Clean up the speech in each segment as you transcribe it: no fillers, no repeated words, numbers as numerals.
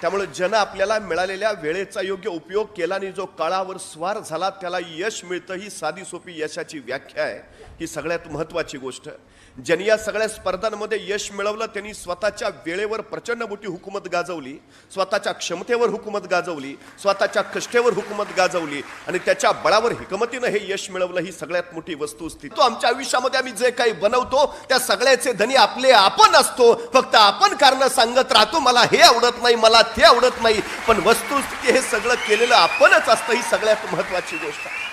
त्यामुळे जन आपल्याला मिळालेल्या वेळेचा योग्य उपयोग केला आणि जो काळावर स्वार झाला त्याला यश मिळतं, ही साधी सोपी यशाची व्याख्या आहे. ही सगळ्यात महत्त्वाची गोष्ट. ज्यांनी या सगळ्या स्पर्धांमध्ये यश मिळवलं त्यांनी स्वतःच्या वेळेवर प्रचंड मोठी हुकूमत गाजवली, स्वतःच्या क्षमतेवर हुकूमत गाजवली, स्वतःच्या कष्टेवर हुकूमत गाजवली आणि त्याच्या बळावर हिकमतीनं हे यश मिळवलं. ही सगळ्यात मोठी वस्तुस्थिती. तो आमच्या आयुष्यामध्ये आम्ही जे काही बनवतो त्या सगळ्याचे धनी आपले आपण असतो. फक्त आपण कारण सांगत राहतो, मला हे आवडत नाही, मला ते आवडत नाही, पण वस्तुस्थिती हे सगळं केलेलं आपणच असतं. ही सगळ्यात महत्त्वाची गोष्ट आहे.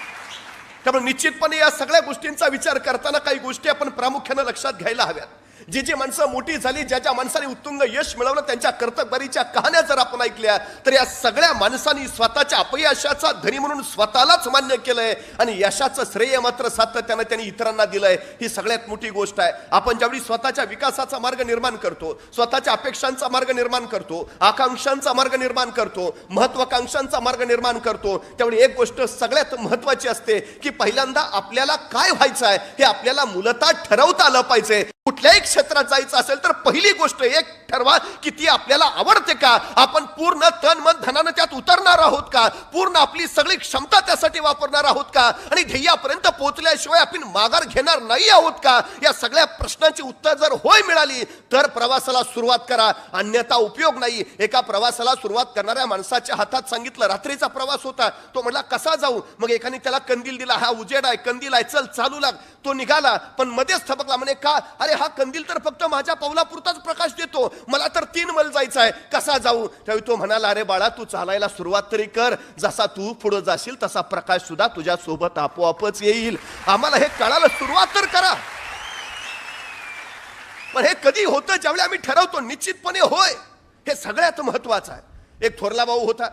त्यामुळे निश्चितपणे या सगळ्या गोष्टींचा विचार करताना काही गोष्टी आपण प्रामुख्याने लक्षात घ्यायला हव्यात. जी माणसं मोठी झाली, ज्या माणसाने उत्तुंग यश मिळवलं, त्यांच्या कर्तबगारीच्या कहाण्या जर आपण ऐकल्या तर या सगळ्या माणसांनी स्वतःच्या अपयशाचा धनी म्हणून स्वतःलाच मान्य केलंय आणि यशाचं श्रेय मात्र सातत्यानं त्यांनी इतरांना दिलंय. ही सगळ्यात मोठी गोष्ट आहे. आपण ज्यावेळी स्वतःच्या विकासाचा मार्ग निर्माण करतो, स्वतःच्या अपेक्षांचा मार्ग निर्माण करतो, आकांक्षांचा मार्ग निर्माण करतो, महत्वाकांक्षांचा मार्ग निर्माण करतो, त्यावेळी एक गोष्ट सगळ्यात महत्वाची असते की पहिल्यांदा आपल्याला काय व्हायचं आहे हे आपल्याला मूलतः ठरवता आलं पाहिजे. कुठल्याही क्षेत्रात जायचं असेल तर पहिली गोष्ट एक ठरवा की ती आपल्याला आवडते का, आपण पूर्ण तन मन धनानं त्यात उतरणार आहोत का, पूर्ण आपली सगळी क्षमता त्यासाठी वापरणार आहोत का आणि ध्येयापर्यंत पोहोचल्याशिवाय आपण माघार घेणार नाही आहोत का. या सगळ्या प्रश्नांची उत्तर जर होय मिळाली तर प्रवासाला सुरुवात करा, अन्यथा उपयोग नाही. एका प्रवासाला सुरुवात करणाऱ्या माणसाच्या हातात सांगितलं, रात्रीचा प्रवास होता, तो म्हटला कसा जाऊ, मग एकाने त्याला कंदील दिला, हा उजेड आहे, कंदील आहे, चल चालू लाग. तो निघाला पण मध्येच थबकला, म्हणे का, अरे हा कंदील तर फक्त माझ्या पावलापुरताच प्रकाश देतो, मला तर 3 मैल जायचं आहे, कसा जाऊ. त्यावेळी तो म्हणाला, अरे बाळा तू चालायला सुरुवात तरी कर, जसा तू पुढे जाशील तसा प्रकाश सुद्धा तुझ्या सोबत आपोआपच येईल. आम्हाला हे कळायला सुरुवात तर करा. पण हे कधी होतं, ज्यावेळी आम्ही ठरवतो निश्चितपणे होय, हे सगळ्यात महत्वाचं आहे. एक थोरला भाऊ होता,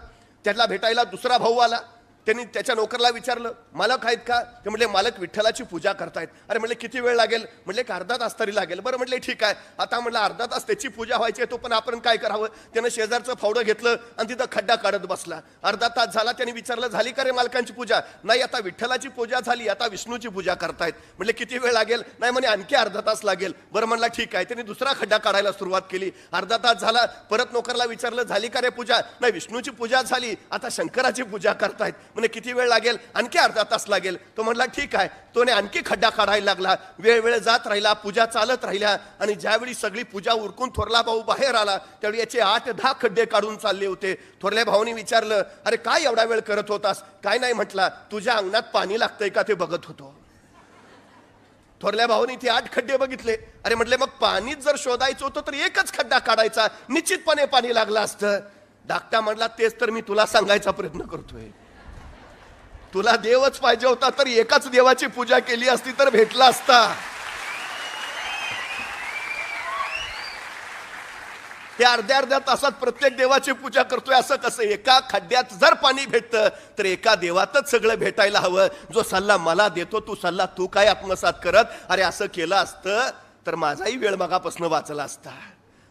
त्याला भेटायला दुसरा भाऊ आला. त्यांनी त्याच्या नोकरला विचारलं, मालक आहेत का, ते म्हटले मालक विठ्ठलाची पूजा करतायत. अरे म्हटले किती वेळ लागेल, म्हटले एक अर्धा तास तरी लागेल. बरं म्हटले ठीक आहे. आता म्हटलं अर्धा तास त्याची पूजा व्हायची, तो पण आपण काय करावं. त्यानं शेजारचं फावडं घेतलं आणि तिथं खड्डा काढत बसला. अर्धा तास झाला, त्यांनी विचारलं झाली का रे मालकांची पूजा, नाही आता विठ्ठलाची पूजा झाली, आता विष्णूची पूजा करतायत. म्हटले किती वेळ लागेल, नाही म्हणे आणखी अर्धा तास लागेल. बरं म्हणला ठीक आहे. त्यांनी दुसरा खड्डा काढायला सुरुवात केली. अर्धा तास झाला, परत नोकरला विचारलं झाली का रे पूजा, नाही विष्णूची पूजा झाली, आता शंकराची पूजा करतायत. म्हणजे किती वेळ लागेल, आणखी अर्धा तास लागेल. तो म्हणला ठीक आहे. तो आणखी खड्डा काढायला लागला. वेळ जात राहिला, पूजा चालत राहिल्या आणि ज्यावेळी सगळी पूजा उरकून थोरला भाऊ बाहेर आला त्यावेळी याचे 8-10 खड्डे काढून चालले होते. थोरल्या भाऊनी विचारलं, अरे काय एवढा वेळ करत होतास. काय नाही म्हटला, तुझ्या अंगणात पाणी लागतंय का ते बघत होतो. थोरल्या भाऊनी ते 8 खड्डे बघितले. अरे म्हटले मग पाणीच जर शोधायचं होतं तर एकच खड्डा काढायचा, निश्चितपणे पाणी लागलं असतं. धाकटा म्हटला तेच तर मी तुला सांगायचा प्रयत्न करतोय. तुला देवच पाहिजे होता तर एकाच देवाची पूजा केली असती तर भेटला असता. हे अर्ध्या तासात प्रत्येक देवाची पूजा करतोय असं कसं. एका खड्ड्यात जर पाणी भेटतं तर एका देवातच सगळं भेटायला हवं. जो सल्ला मला देतो तू सल्ला तू काय आत्मसात करत, अरे असं केलं असतं तर माझाही वेळ मगापासून वाचला असता.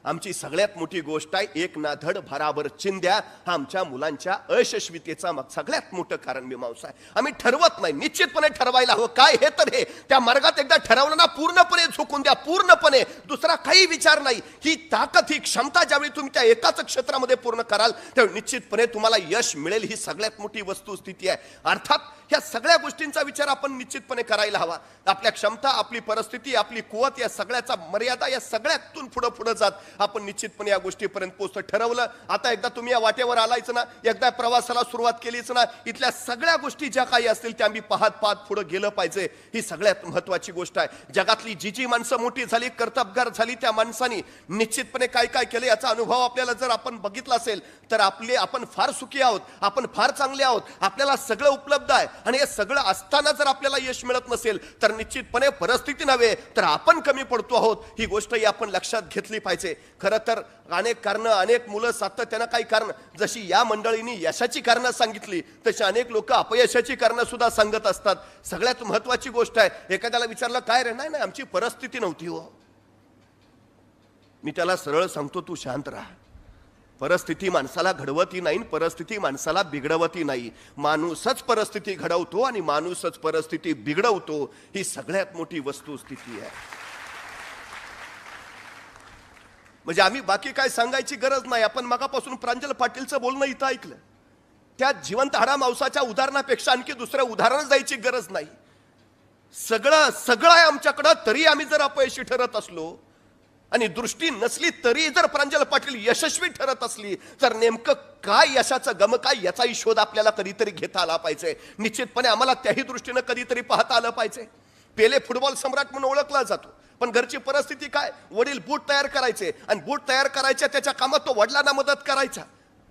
आमची सगळ्यात मोठी गोष्ट आहे एक ना धड भराभर चिंध्या, हा आमच्या मुलांच्या अयशस्वीतेचा सगळ्यात मोठं कारण मीमांसा आहे. आम्ही ठरवत नाही, निश्चितपणे ठरवायला हवं काय हे तर हे त्या मार्गात एकदा ठरवलं ना पूर्णपणे झुकून द्या, पूर्णपणे दुसरा काही विचार नाही. ही ताकद ही क्षमता ज्यावेळी तुम्ही त्या एकाच क्षेत्रामध्ये पूर्ण कराल त्यावेळी निश्चितपणे तुम्हाला यश मिळेल. ही सगळ्यात मोठी वस्तुस्थिती आहे. अर्थात ह्या सगळ्या गोष्टींचा विचार आपण निश्चितपणे करायला हवा. आपल्या क्षमता, आपली परिस्थिती, आपली कुवत, या सगळ्याचा मर्यादा, या सगळ्यातून पुढे जात आपण निश्चितपणे या गोष्टीपर्यंत पोहोचतो. ठरवलं आता एकदा तुम्ही या वाटेवर आलायच ना, एकदा प्रवासाला सुरुवात केलीच ना, इथल्या सगळ्या गोष्टी ज्या काही असतील त्या आम्ही पाहत पुढे गेलं पाहिजे. ही सगळ्यात महत्वाची गोष्ट आहे. जगातली जी माणसं मोठी झाली, कर्तबगार झाली, त्या माणसांनी निश्चितपणे काय काय केलं याचा अनुभव आपल्याला जर आपण बघितला असेल तर आपण फार सुखी आहोत, आपण फार चांगले आहोत, आपल्याला सगळं उपलब्ध आहे. आणि हे सगळं असताना जर आपल्याला यश मिळत नसेल तर निश्चितपणे परिस्थिती नव्हे तर आपण कमी पडतो आहोत. ही गोष्टही आपण लक्षात घेतली पाहिजे. खरं तर अनेक कारणं, अनेक मुलं सातत्यानं काही कारण, जशी या मंडळींनी यशाची कारणं सांगितली तशी अनेक लोक अपयशाची कारणं सुद्धा सांगत असतात. सगळ्यात महत्वाची गोष्ट आहे, एखाद्याला विचारलं काय रे, नाही आमची परिस्थिती नव्हती हो. मी त्याला सरळ सांगतो तू शांत राहा. परिस्थिती माणसाला घडवती नाही, परिस्थिती माणसाला बिघडवती नाही. माणूसच परिस्थिती घडवतो आणि माणूसच परिस्थिती बिघडवतो. ही सगळ्यात मोठी वस्तुस्थिती आहे. म्हणजे आम्ही बाकी काय सांगायची गरज नाही. आपण मगापासून प्रांजल पाटीलचं बोलणं इथं ऐकलं. त्या जिवंत हाडा मांसाच्या उदाहरणापेक्षा आणखी दुसऱ्या उदाहरण द्यायची गरज नाही. सगळं आहे आमच्याकडं, तरी आम्ही जर अपयशी ठरत असलो आणि दृष्टी नसली तरी जर प्रांजल पाटील यशस्वी ठरत असली तर नेमकं काय यशाचं गम काय याचाही शोध आपल्याला कधीतरी घेता आला पाहिजे. निश्चितपणे आम्हाला त्याही दृष्टीनं कधीतरी पाहता आलं पाहिजे. पेले फुटबॉल सम्राट म्हणून ओळखला जातो, पण घरची परिस्थिती काय, वडील बूट तयार करायचे आणि बूट तयार करायच्या त्याच्या कामात तो वडिलांना मदत करायचा.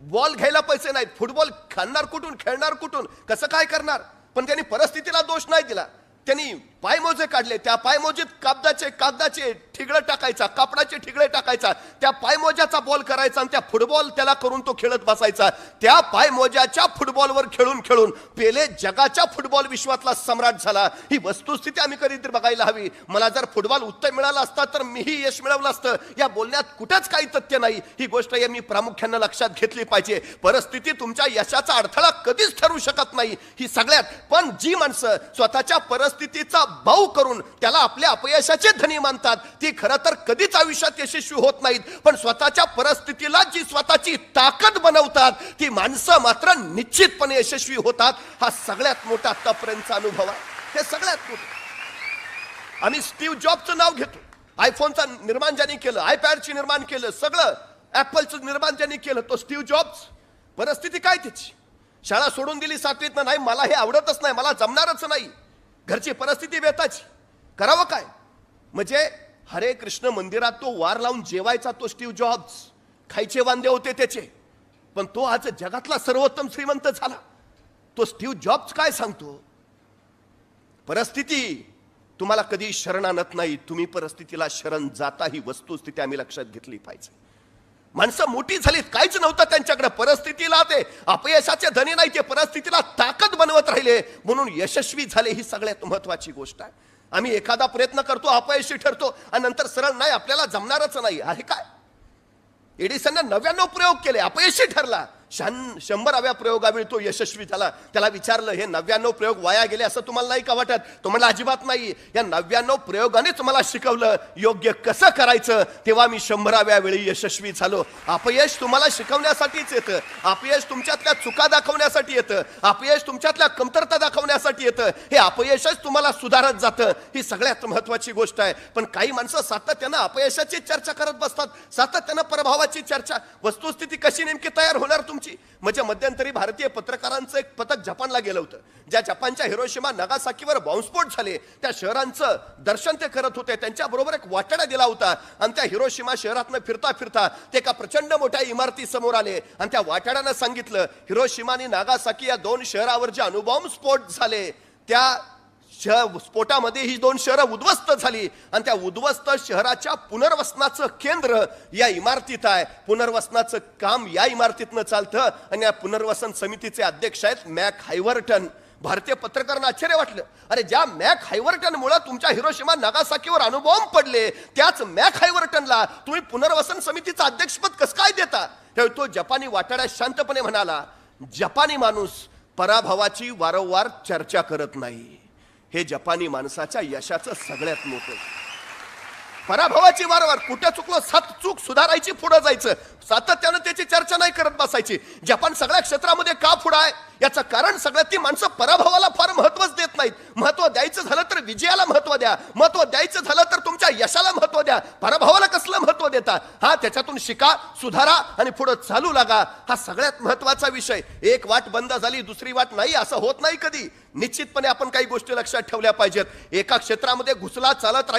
बॉल घ्यायला पैसे नाहीत, फुटबॉल खाणार कुठून, खेळणार कुठून, कसं काय करणार. पण त्यांनी परिस्थितीला दोष नाही दिला. त्यांनी पायमोजे काढले, त्या पायमोजीत कागदाचे ठिगळे टाकायचा, कापडाचे ठिगळे टाकायचा, त्या पायमोज्याचा बॉल करायचा आणि त्या फुटबॉल त्याला करून तो खेळत बसायचा. त्या पायमोज्याच्या फुटबॉलवर खेळून खेळून पेले जगाच्या फुटबॉल विश्वातला सम्राट झाला. ही वस्तुस्थिती आम्ही कधीतरी बघायला हवी. मला जर फुटबॉल उत्तर मिळाला असता तर मीही यश मिळवलं असतं, या बोलण्यात कुठंच काही तथ्य नाही. ही गोष्ट मी प्रामुख्यानं लक्षात घेतली पाहिजे. परिस्थिती तुमच्या यशाचा अडथळा कधीच ठरू शकत नाही, ही सगळ्यात. पण जी माणसं स्वतःच्या परिस्थितीचा भाऊ करून त्याला आपल्या अपयशाचे धनी मानतात ती खरं तर कधीच आयुष्यात यशस्वी होत नाहीत. पण स्वतःच्या परिस्थितीला जी स्वतःची ताकद बनवतात ती माणसं मात्र निश्चितपणे यशस्वी होतात. हा सगळ्यात मोठा आतापर्यंतचा अनुभव आहे. हे सगळ्यात मोठं. आम्ही स्टीव्ह जॉबचं नाव घेतो. आयफोनचं निर्माण ज्यांनी केलं, आयपॅडची निर्माण केलं, सगळं ऍपलचं निर्माण ज्यांनी केलं तो स्टीव्ह जॉब्स. परिस्थिती काय त्याची, शाळा सोडून दिली 7वीत, नाही मला हे आवडतच नाही, मला जमणारच नाही. घरची परिस्थिती बेताची, करावं काय. म्हणजे हरे कृष्ण मंदिरात तो वार लावून जेवायचा तो स्टीव्ह जॉब्स. खायचे वांदे होते त्याचे, पण तो आज जगातला सर्वोत्तम श्रीमंत झाला. तो स्टीव्ह जॉब्स काय सांगतो, परिस्थिती तुम्हाला कधी शरण आणत नाही, तुम्ही परिस्थितीला शरण जाता. ही वस्तुस्थिती आम्ही लक्षात घेतली पाहिजे. माणसं मोठी झालीत, काहीच नव्हतं त्यांच्याकडे, परिस्थितीला ते अपयशाचे धनी नाही, ते परिस्थितीला ताकद बनवत राहिले म्हणून यशस्वी झाले. ही सगळ्यात महत्वाची गोष्ट आहे. आम्ही एखादा प्रयत्न करतो, अपयशी ठरतो आणि नंतर सरळ नाही आपल्याला जमणारच नाही. आहे काय, एडिसनने 99 प्रयोग केले, अपयशी ठरला. 100व्या प्रयोगावेळी तो यशस्वी झाला. त्याला विचारलं हे 99 प्रयोग वाया गेले असं तुम्हाला नाही का वाटत? तो म्हणला अजिबात नाही, या 99 प्रयोगानेच मला शिकवलं योग्य कसं करायचं, तेव्हा मी 100व्या वेळी यशस्वी झालो. अपयश तुम्हाला शिकवण्यासाठीच येतं. अपयश तुमच्यातल्या चुका दाखवण्यासाठी येतं. अपयश तुमच्यातल्या कमतरता दाखवण्यासाठी येतं. हे अपयशच तुम्हाला सुधारत जातं. ही सगळ्यात महत्वाची गोष्ट आहे. पण काही माणसं सातत्यानं अपयशाची चर्चा करत बसतात, सातत्यानं पराभवाची चर्चा. वस्तुस्थिती कशी नेमकी तयार होणार तुमची? म्हणजे मध्यंतरी भारतीय पत्रकारांचं एक पथक जपानला गेलं होतं. ज्या जपानच्या हिरोशिमा नागासाकीवर बॉम्बस्फोट झाले त्या शहरांचं दर्शन ते करत होते. त्यांच्याबरोबर एक वाटाडा दिला होता आणि त्या हिरोशिमा शहरातनं फिरता फिरता ते एका प्रचंड मोठ्या इमारती समोर आले आणि त्या वाटाड्यानं सांगितलं हिरोशिमा आणि नागासाकी या 2 शहरावर जे अणुबॉम्ब स्फोट झाले त्या स्फोटामध्ये ही 2 शहरं उद्ध्वस्त झाली आणि त्या उद्ध्वस्त शहराच्या पुनर्वसनाचं केंद्र या इमारतीत आहे. पुनर्वसनाचं काम या इमारतीतनं चालतं आणि या पुनर्वसन समितीचे अध्यक्ष आहेत मॅक हायवर्टन. भारतीय पत्रकारांना आश्चर्य वाटलं, अरे ज्या मॅक हायवर्टनमुळे तुमच्या हिरोशिमा नागासाकीवर अणुबॉम्ब पडले त्याच मॅक हायवर्टनला तुम्ही पुनर्वसन समितीचं अध्यक्षपद कसं काय देता? त्यावेळी तो जपानी वाटाड्यात शांतपणे म्हणाला, जपानी माणूस पराभवाची वारंवार चर्चा करत नाही. हे जपानी माणसाच्या यशाचं सगळ्यात मोठं. पराभवाची वारंवार कुठे चुकलो चूक सुधारायची, पुढे जायचं, सातत्यानं त्याची चर्चा नाही करत बसायची. जपान सगळ्या क्षेत्रामध्ये का पुढे आहे याचं कारण सगळ्यात ती माणसं पराभवाला फार महत्वच देत नाहीत. महत्व द्यायचं झालं तर विजयाला महत्व द्या, महत्व द्यायचं झालं तर तुमच्या यशाला महत्व द्या. पराभवाला कसलं महत्व देता? हा त्याच्यातून शिका, सुधारा आणि पुढे चालू लागा. हा सगळ्यात महत्वाचा विषय. एक वाट बंद झाली दुसरी वाट नाही असं होत नाही कधी. निश्चितपणे आपण काही गोष्टी लक्षात ठेवल्या पाहिजेत. एका क्षेत्रामध्ये घुसला, चालत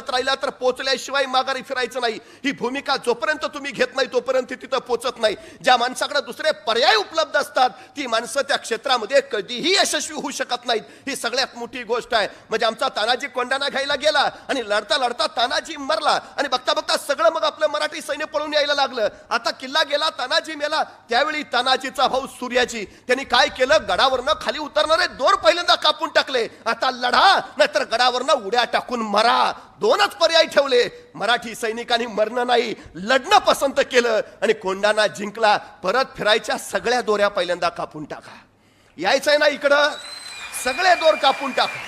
राहिला तर पोचल्याशिवाय माघारी फिरायचं नाही. ही भूमिका जोपर्यंत तुम्ही घेत नाही तोपर्यंत तिथं पोचत नाही. ज्या माणसाकडे दुसरे पर्याय उपलब्ध असतात ती माणसं त्या क्षेत्रामध्ये कधीही यशस्वी होऊ शकत नाहीत. ही सगळ्यात मोठी गोष्ट आहे. म्हणजे आमचा तानाजी कोंढाणा घ्यायला गेला आणि लढता लढता तानाजी मरला आणि बघता बघता सगळं मग आपलं मराठी सैन्य पळून यायला लागलं. आता किल्ला गेला, तानाजी मेला. त्यावेळी तानाजीचा भाऊ सूर्याजी त्यांनी काय केलं, गडावरनं खाली उतरणारे दोर पहिल्यांदा कापून टाकले. आता लढा नाहीतर गडावरनं उड्या टाकून मरा, 2च पर्याय ठेवले. मराठी सैनिकांनी मरणं नाही लढणं पसंत केलं आणि कोंढाणा जिंकला. परत फिरायच्या सगळ्या दोऱ्या पहिल्यांदा कापून टाका. यायचंय ना इकडं, सगळे दोर कापून टाका.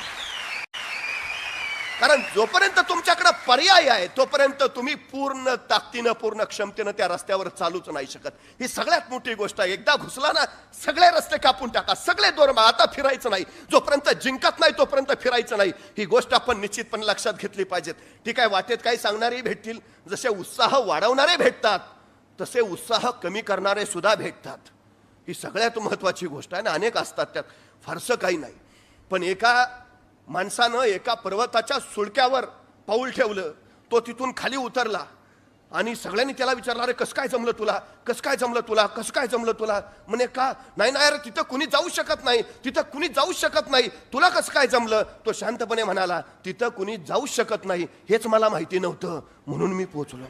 कारण जोपर्यंत तुमच्याकडे पर्याय आहे तोपर्यंत तुम्ही पूर्ण ताकदीनं पूर्ण क्षमतेनं त्या रस्त्यावर चालूच नाही शकत. ही सगळ्यात मोठी गोष्ट आहे. एकदा घुसला ना सगळे रस्ते कापून टाका, सगळे दोर आता फिरायचं नाही. जोपर्यंत जिंकत नाही तोपर्यंत फिरायचं नाही. ही गोष्ट आपण निश्चितपणे लक्षात घेतली पाहिजेत. ठीक आहे, वाटेत काही सांगणारे भेटतील, जसे उत्साह वाढवणारे भेटतात तसे उत्साह कमी करणारे सुद्धा भेटतात. ही सगळ्यात महत्वाची गोष्ट आहे ना. अनेक असतात, त्यात फारसं काही नाही. पण एका माणसानं एका पर्वताच्या सुळक्यावर पाऊल ठेवलं, तो तिथून खाली उतरला आणि सगळ्यांनी त्याला विचारलं, अरे कसं काय जमलं तुला, कसं काय जमलं तुला, कसं काय जमलं तुला. म्हणे का नाही नाही अरे तिथं कुणी जाऊ शकत नाही, तिथं कुणी जाऊ शकत नाही, तुला कसं काय जमलं. तो शांतपणे म्हणाला, तिथं कुणी जाऊ शकत नाही हेच मला माहिती नव्हतं म्हणून मी पोहोचलो.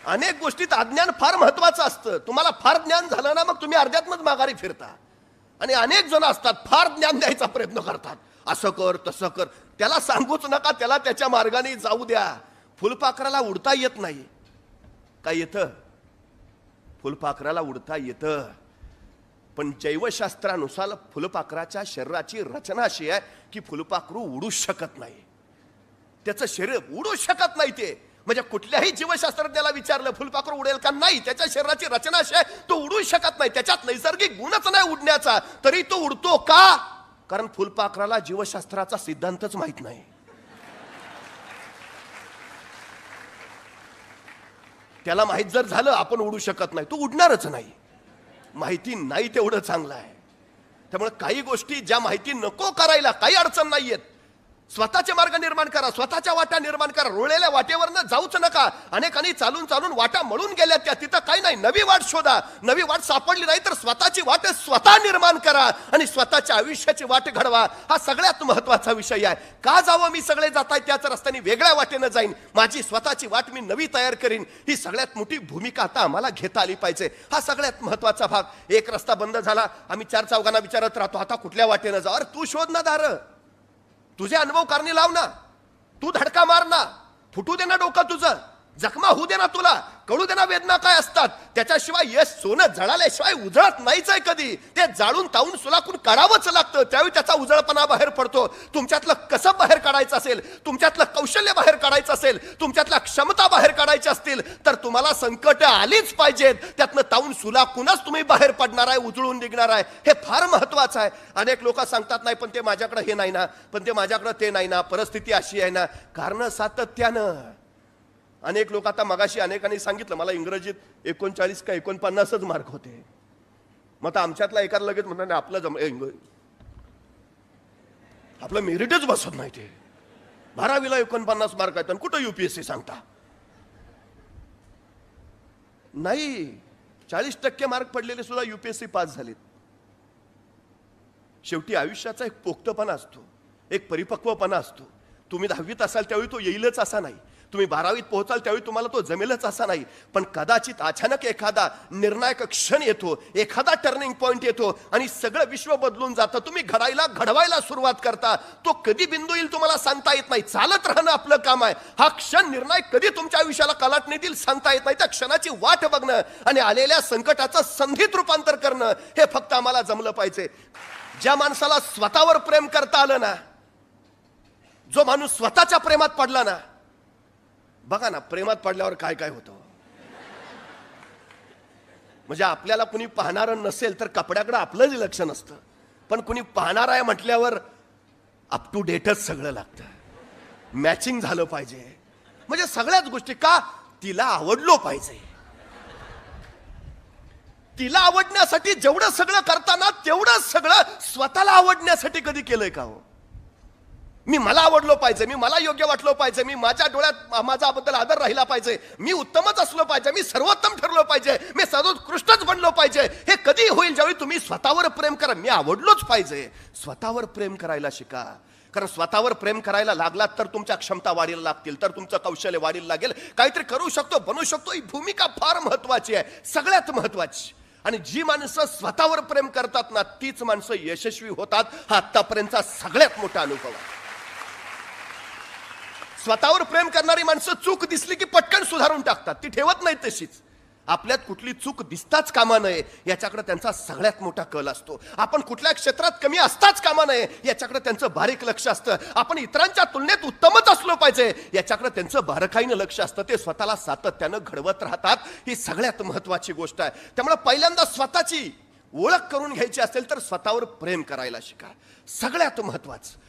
अनेक गोष्टीत अज्ञान फार महत्वाचं असतं. तुम्हाला फार ज्ञान झालं ना मग तुम्ही अर्ध्यातच माघारी फिरता. आणि अनेक जण असतात फार ज्ञान द्यायचा प्रयत्न करतात, असं कर तसं कर. त्याला सांगूच नका, त्याला त्याच्या मार्गाने जाऊ द्या. फुलपाखराला उडता येत नाही. काय येतं? फुलपाखराला उडता येतं, पण जैवशास्त्रानुसार फुलपाखराच्या शरीराची रचना अशी आहे की फुलपाखरू उडूच शकत नाही. त्याचं शरीर उडू शकत नाही. ते म्हणजे कुठल्याही जीवशास्त्रज्ञाला विचारलं फुलपाखरू उडेल का, नाही. त्याच्या शरीराची रचना अशी आहे, तो उडू शकत नाही. त्याच्यात नैसर्गिक गुणच नाही उडण्याचा, तरी तो उडतो का? कारण फुलपाखराला जीवशास्त्राचा सिद्धांतच माहित नाही. त्याला माहित जर झालं आपण उडू शकत नाही, तो उडणारच नाही. माहिती नाही तेवढं चांगलं आहे. त्यामुळे काही गोष्टी ज्या माहिती नको करायला काही अडचण नाहीयेत. स्वतःचे मार्ग निर्माण करा, स्वतःच्या वाटा निर्माण करा. रुळलेल्या वाटेवरनं जाऊच नका. अनेकांनी चालून चालून वाटा मळून गेल्या, त्या तिथं काही नाही. नवी वाट शोधा. नवी वाट सापडली नाही तर स्वतःची वाट स्वतः निर्माण करा आणि स्वतःच्या आयुष्याची वाट घडवा. हा सगळ्यात महत्वाचा विषय आहे. का जावं, मी सगळे जात आहेत त्याच रस्त्याने वेगळ्या वाटेनं जाईन, माझी स्वतःची वाट मी नवी तयार करीन. ही सगळ्यात मोठी भूमिका आता आम्हाला घेता आली पाहिजे. हा सगळ्यात महत्वाचा भाग. एक रस्ता बंद झाला, आम्ही चार चौघांना विचारत राहतो आता कुठल्या वाटेनं जाऊ. अरे तू शोध ना दार, तुझे अनुभव कारणी लाव ना, तू धडका मार ना, फुटू दे ना डोकं तुझं, जखमा होऊ दे ना, तुला कळू दे ना वेदना काय असतात. त्याच्याशिवाय यश सोनं जळाल्याशिवाय उजळत नाहीच आहे कधी. ते जाळून तावून सुलाकून काढावंच लागतं, त्यावेळी त्याचा उजळपणा बाहेर पडतो. तुमच्यातलं कसं बाहेर काढायचं असेल, तुमच्यातलं कौशल्य बाहेर काढायचं असेल, तुमच्यातल्या क्षमता बाहेर काढायच्या असतील तर तुम्हाला संकट आलीच पाहिजेत. त्यातनं तावून सुलाकूनच तुम्ही बाहेर पडणार आहे, उजळून निघणार आहे. हे फार महत्वाचं आहे. अनेक लोक सांगतात नाही पण ते माझ्याकडे हे नाही ना, पण ते माझ्याकडे ते नाही ना, परिस्थिती अशी आहे ना. कारण सातत्यानं अनेक लोक, आता मगाशी अनेकांनी सांगितलं मला इंग्रजीत 39 का 49च मार्क होते. मग आता आमच्यातला एकाला लगेच म्हणणार आपलं मेरिटच बसत नाही. ते 12वीला 49 मार्क आहेत आणि कुठं UPSC सांगता. नाही, 40% मार्क पडलेले सुद्धा UPSC पास झालेत. शेवटी आयुष्याचा एक पोक्तपणा असतो, एक परिपक्वपणा असतो. तुम्ही 10वीत असाल त्यावेळी तो येईलच असा नाही, तुम्ही 12वीत पोहोचाल त्यावेळी तुम्हाला तो जमेलच असा नाही. पण कदाचित अचानक एखादा निर्णायक क्षण येतो, एखादा टर्निंग पॉइंट येतो आणि सगळं विश्व बदलून जातं. तुम्ही घडवायला सुरुवात करता. तो कधी बिंदू येईल तुम्हाला सांगता येत नाही. चालत राहणं आपलं काम आहे. हा क्षण निर्णायक कधी तुमच्या आयुष्याला कलाटणी देईल सांगता येत नाही. त्या क्षणाची वाट बघणं आणि आलेल्या संकटाचं संधीत रूपांतर करणं हे फक्त आम्हाला जमलं पाहिजे. ज्या माणसाला स्वतःवर प्रेम करता आलं ना, जो माणूस स्वतःच्या प्रेमात पडला ना, बघा ना प्रेमात पडल्यावर काय काय होतं. म्हणजे आपल्याला कुणी पाहणारं नसेल तर कपड्याकडे आपलंच लक्ष नसतं, पण कुणी पाहणार आहे म्हटल्यावर अप टू डेटच सगळं लागतं. मॅचिंग झालं पाहिजे. म्हणजे सगळ्याच गोष्टी का, तिला आवडलो पाहिजे. तिला आवडण्यासाठी जेवढं सगळं करताना तेवढं सगळं स्वतःला आवडण्यासाठी कधी केलंय का हो? मी मला आवडलो पाहिजे, मी मला योग्य वाटलो पाहिजे, मी माझ्या डोळ्यात माझ्याबद्दल आदर राहिला पाहिजे, मी उत्तमच असलो पाहिजे, मी सर्वोत्तम ठरलो पाहिजे, मी सर्वोत्कृष्टच बनलो पाहिजे. हे कधी होईल ज्यावेळी तुम्ही स्वतःवर प्रेम करा. मी आवडलोच पाहिजे. स्वतःवर प्रेम करायला शिका. कारण स्वतःवर प्रेम करायला लागलात तर तुमच्या क्षमता वाढीला लागतील, तर तुमचं कौशल्य वाढीला लागेल. काहीतरी करू शकतो, बनवू शकतो. ही भूमिका फार महत्वाची आहे, सगळ्यात महत्वाची. आणि जी माणसं स्वतःवर प्रेम करतात ना तीच माणसं यशस्वी होतात. हा आतापर्यंतचा सगळ्यात मोठा अनुभव आहे. स्वतःवर प्रेम करणारी माणसं चूक दिसली की पटकन सुधारून टाकतात, ती ठेवत नाहीत तशीच. आपल्यात कुठली चूक दिसताच कामा नये याच्याकडे त्यांचा सगळ्यात मोठा कल असतो. आपण कुठल्या क्षेत्रात कमी असताच कामा नये याच्याकडे त्यांचं बारीक लक्ष असतं. आपण इतरांच्या तुलनेत उत्तमच असलो पाहिजे याच्याकडे त्यांचं बारकाईनं लक्ष असतं. ते स्वतःला सातत्यानं घडवत राहतात. ही सगळ्यात महत्वाची गोष्ट आहे. त्यामुळे पहिल्यांदा स्वतःची ओळख करून घ्यायची असेल तर स्वतःवर प्रेम करायला शिका. सगळ्यात महत्वाचं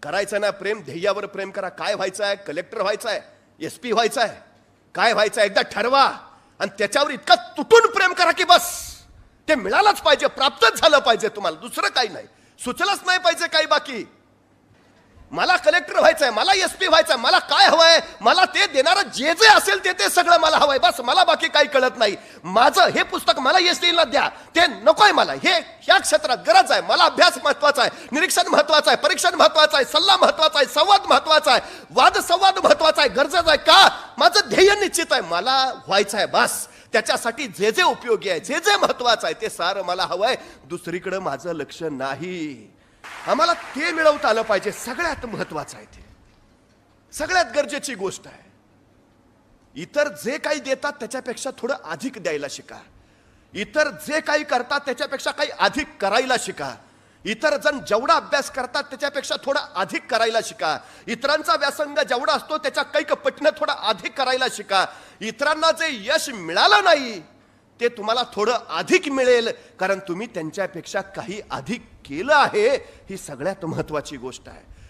करायचं ना प्रेम, ध्येयावर प्रेम करा. काय व्हायचं आहे? कलेक्टर व्हायचं आहे, SP व्हायचं आहे, काय व्हायचं आहे एकदा ठरवा आणि त्याच्यावर इतकं तुटून प्रेम करा की बस ते मिळालंच पाहिजे, प्राप्तच झालं पाहिजे तुम्हाला, दुसरं काही नाही, सुचलंच नाही पाहिजे काही बाकी. मला कलेक्टर व्हायचंय, मला SP व्हायचंय, मला काय हवंय, मला ते देणारं जे जे असेल ते सगळं मला हवंय, बस मला बाकी काही कळत नाही. माझं हे पुस्तक मला SP ला द्या, ते नकोय मला, हे ह्या क्षेत्रात गरज आहे, मला अभ्यास महत्वाचा आहे, निरीक्षण महत्वाचं आहे, परीक्षण महत्वाचं आहे, सल्ला महत्वाचा आहे, संवाद महत्वाचा आहे, वाद संवाद महत्वाचा आहे, गरजेचं आहे. का? माझं ध्येय निश्चित आहे, मला व्हायचं आहे बस. त्याच्यासाठी जे जे उपयोगी आहे, जे जे महत्वाचं आहे ते सारं मला हवंय, दुसरीकडे माझं लक्ष नाही. आम्हाला ते मिळवता आलं पाहिजे. सगळ्यात महत्वाचं आहे, ते सगळ्यात गरजेची गोष्ट आहे. इतर जे काही देतात त्याच्यापेक्षा थोडं अधिक द्यायला शिका. इतर जे काही करतात त्याच्यापेक्षा काही अधिक करायला शिका. इतर जण जेवढा अभ्यास करतात त्याच्यापेक्षा थोडा अधिक करायला शिका. इतरांचा व्यासंग जेवढा असतो त्याच्या काही पटणं थोडा अधिक करायला शिका. इतरांना जे यश मिळालं नाही ते तुम्हाला थोडं अधिक मिळेल, कारण तुम्ही त्यांच्यापेक्षा काही अधिक केलं आहे. ही सगळ्यात महत्वाची गोष्ट आहे.